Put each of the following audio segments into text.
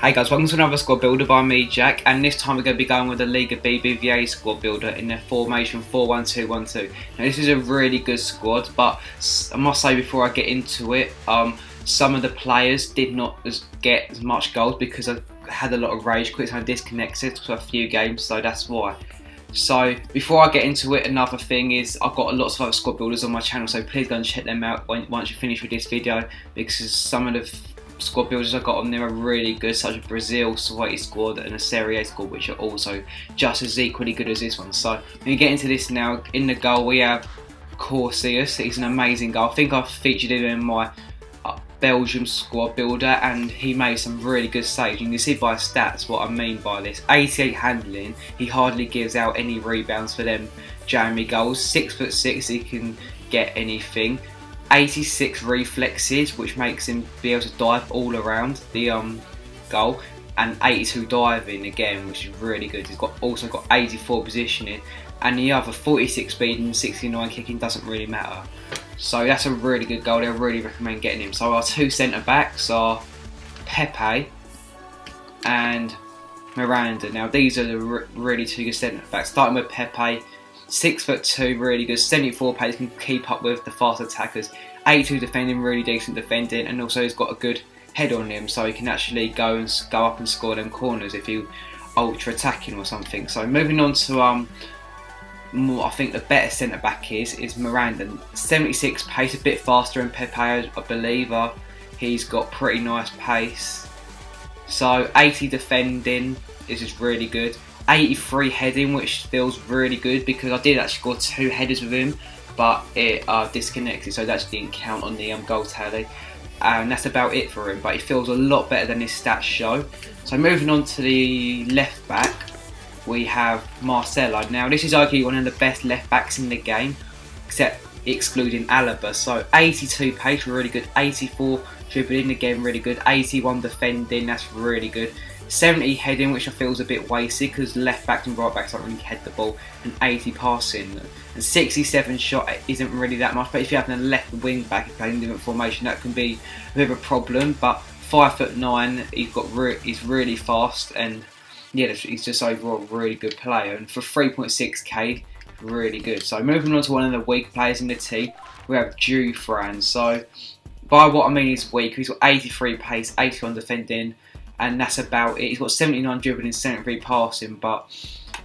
Hey guys, welcome to another squad builder by me, Jack, and this time we're going to be going with the Liga BBVA squad builder in the formation 4-1-2-1-2. Now this is a really good squad, but I must say before I get into it, some of the players did not get as much goals because I had a lot of rage quits and I disconnected for a few games, so that's why. So before I get into it, another thing is I've got lots of other squad builders on my channel, so please go and check them out once you finish with this video, because some of the squad builders I got on there are really good, such as Brazil, Sweaty squad and a Serie A squad, which are also just as equally good as this one. So when we get into this now, in the goal we have Corsius. He's an amazing goal. I think I've featured him in my Belgium squad builder and he made some really good saves. You can see by stats what I mean by this. 88 handling, he hardly gives out any rebounds for them jammy goals. 6'6", he can get anything. 86 reflexes, which makes him be able to dive all around the goal, and 82 diving again, which is really good. He's also got 84 positioning, and the other 46 speed and 69 kicking doesn't really matter. So that's a really good goal. I really recommend getting him. So our two centre backs are Pepe and Miranda. Now these are the really two good centre backs. Starting with Pepe. 6'2", really good, 74 pace, can keep up with the fast attackers, 82 defending, really decent defending, and also he's got a good head on him, so he can actually go up and score them corners if you ultra attacking or something. So moving on to I think the better centre back is Miranda. 76 pace, a bit faster than Pepe, I believe. He's got pretty nice pace. So 80 defending is just really good. 83 heading, which feels really good because I did actually score 2 headers with him, but it disconnected, so that didn't count on the goal tally. And that's about it for him, but he feels a lot better than his stats show. So moving on to the left back, we have Marcelo. Now this is arguably one of the best left backs in the game, except excluding Alaba. So 82 pace, really good. 84 dribbling, again really good. 81 defending, that's really good. 70 heading, which I feel is a bit wasted because left backs and right backs don't really head the ball, and 80 passing. And 67 shot isn't really that much, but if you have a left wing back, if you're playing in different formation, that can be a bit of a problem. But 5'9", he's really fast, and yeah, he's just overall a really good player. And for 3.6k, really good. So moving on to one of the weaker players in the team, we have Dufran. So by what I mean is weak, he's got 83 pace, 81 defending, and that's about it. He's got 79 dribbling, 73 passing, but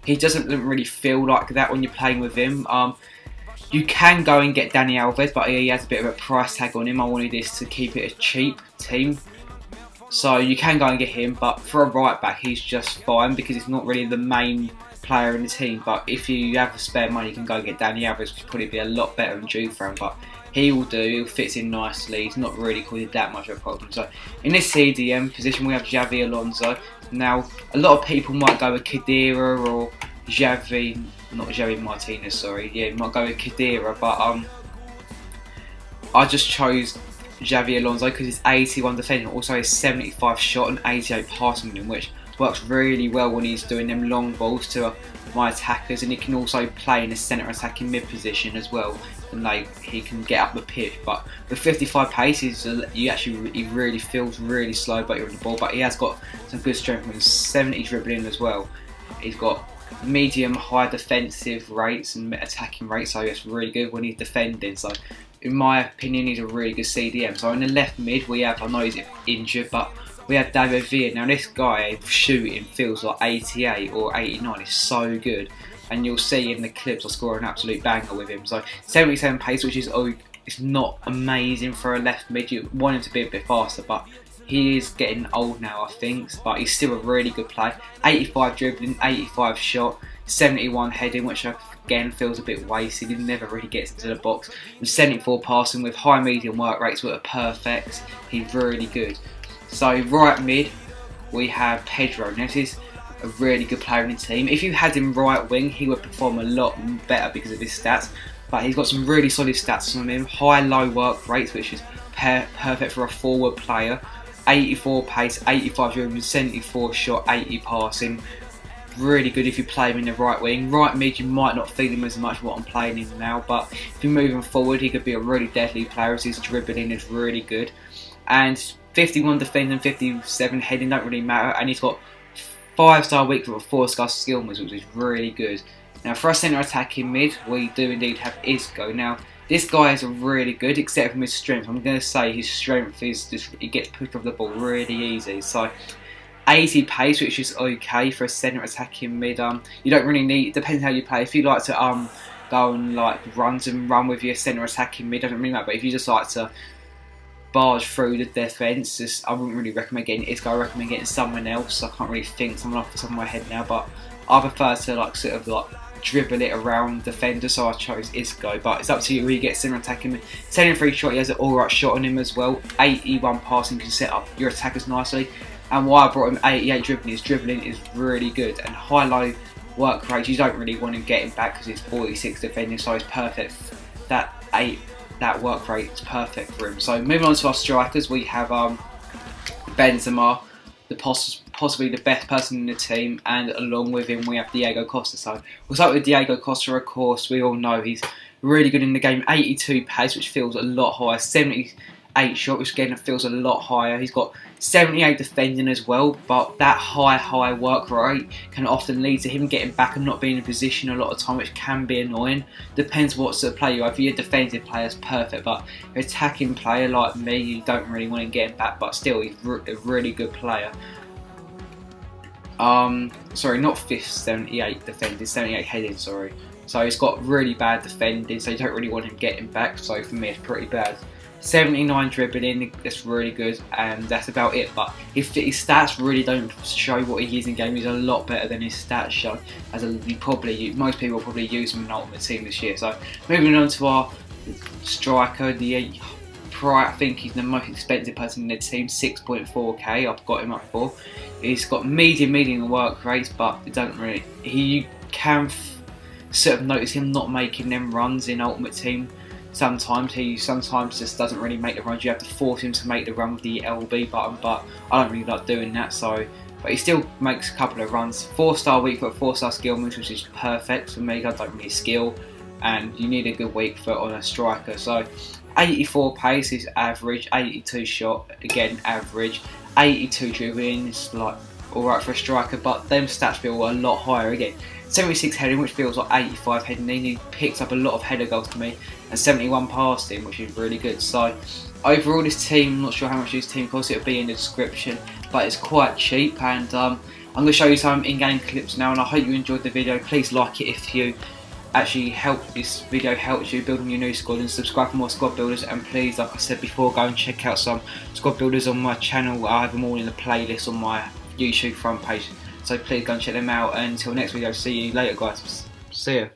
he doesn't really feel like that when you're playing with him. You can go and get Dani Alves, but he has a bit of a price tag on him. I wanted this to keep it a cheap team, so you can go and get him. But for a right back, he's just fine because he's not really the main player in the team. But if you have spare money, you can go and get Dani Alves, which would probably be a lot better than Dufran. But he will do, he fits in nicely, he's not really causing that much of a problem. So in this CDM position we have Xavi Alonso. Now a lot of people might go with Khedira or not Xavi Martinez, sorry, yeah, you might go with Khedira, but I just chose Xavi Alonso because he's 81 defending, also he's 75 shot and 88 passing him, which works really well when he's doing them long balls to my attackers, and he can also play in the centre attacking mid position as well, and he can get up the pitch. But with 55 pace, he really feels really slow but you're on the ball, but he has got some good strength with 70 dribbling as well. He's got medium high defensive rates and attacking rates, so it's really good when he's defending. So in my opinion, he's a really good CDM. So in the left mid we have, I know he's injured, but we have David Villa. Now this guy shooting feels like 88 or 89. It's so good, and you'll see in the clips I score an absolute banger with him. So 77 pace, which is it's not amazing for a left mid. You want him to be a bit faster, but he is getting old now, I think. But he's still a really good player. 85 dribbling, 85 shot, 71 heading, which again feels a bit wasted. He never really gets into the box. And 74 passing with high medium work rates, which are perfect. He's really good. So right mid we have Pedro. Now this is a really good player in the team. If you had him right wing, he would perform a lot better because of his stats, but he's got some really solid stats on him. High low work rates, which is perfect for a forward player. 84 pace, 85 dribbling, 74 shot, 80 passing. Really good if you play him in the right wing. Right mid, you might not feel him as much what I'm playing him now, but if you move him forward, he could be a really deadly player as his dribbling is really good. And 51 defending, 57 heading, don't really matter, and he's got 5-star weak foot with 4-star skill moves, which is really good. Now for our centre attacking mid, we do indeed have Isco. Now this guy is really good, except for his strength. I'm going to say his strength is just, he gets pushed off the ball really easy. So 80 pace, which is okay for a centre attacking mid. You don't really need, it depends how you play. If you like to go and like run with your centre attacking mid, doesn't really matter. But if you just like to barge through the defence, I wouldn't really recommend getting Isco. I recommend getting someone else. I can't really think someone off the top of my head now, but I prefer to like sort of like dribble it around defenders, so I chose Isco. But it's up to you who you get centre attacking. 10-3 shot, he has an alright shot on him as well. 81 passing, can set up your attackers nicely. And why I brought him 88 dribbling, his dribbling is really good. And high-low work rate, you don't really want to get him back because it's 46 defending, so it's perfect. That work rate is perfect for him. So moving on to our strikers, we have Benzema, possibly the best person in the team, and along with him we have Diego Costa. So we'll start with Diego Costa. Of course, we all know he's really good in the game. 82 pace, which feels a lot higher. 78 shot, which again feels a lot higher. He's got 78 defending as well, but that high work rate can often lead to him getting back and not being in position a lot of time, which can be annoying. Depends what sort of player you are. If you're a defensive player, it's perfect, but an attacking player like me, you don't really want to get him back, but still, he's a really good player. Sorry, not 5th, 78 defending, 78 heading, sorry. So he's got really bad defending, so you don't really want him getting back, so for me it's pretty bad. 79 dribbling, that's really good, and that's about it. But his stats really don't show what he is in game. He's a lot better than his stats show, as most people will probably use him in Ultimate Team this year. So moving on to our striker, I think he's the most expensive person in the team, 6.4k. I've got him up for. He's got medium work rates, but it doesn't really. You can sort of notice him not making them runs in Ultimate Team. Sometimes he just doesn't really make the runs. You have to force him to make the run with the LB button, but I don't really like doing that. So, but he still makes a couple of runs. 4-star weak foot, 4-star skill moves, which is perfect for me. I don't really skill, and you need a good weak foot on a striker. So 84 pace is average, 82 shot, again average, 82 dribbling is like alright for a striker, but them stats feel a lot higher again. 76 heading, which feels like 85 heading. He picks up a lot of header goals to me, and 71 passing, which is really good. So overall, this team, I'm not sure how much this team costs. It'll be in the description, but it's quite cheap. And I'm going to show you some in-game clips now, and I hope you enjoyed the video. Please like it if you actually this video helps you building your new squad, and subscribe for more squad builders. And please, like I said before, go and check out some squad builders on my channel. I have them all in the playlist on my YouTube front page, so please go and check them out. And until next video, see you later guys. See ya.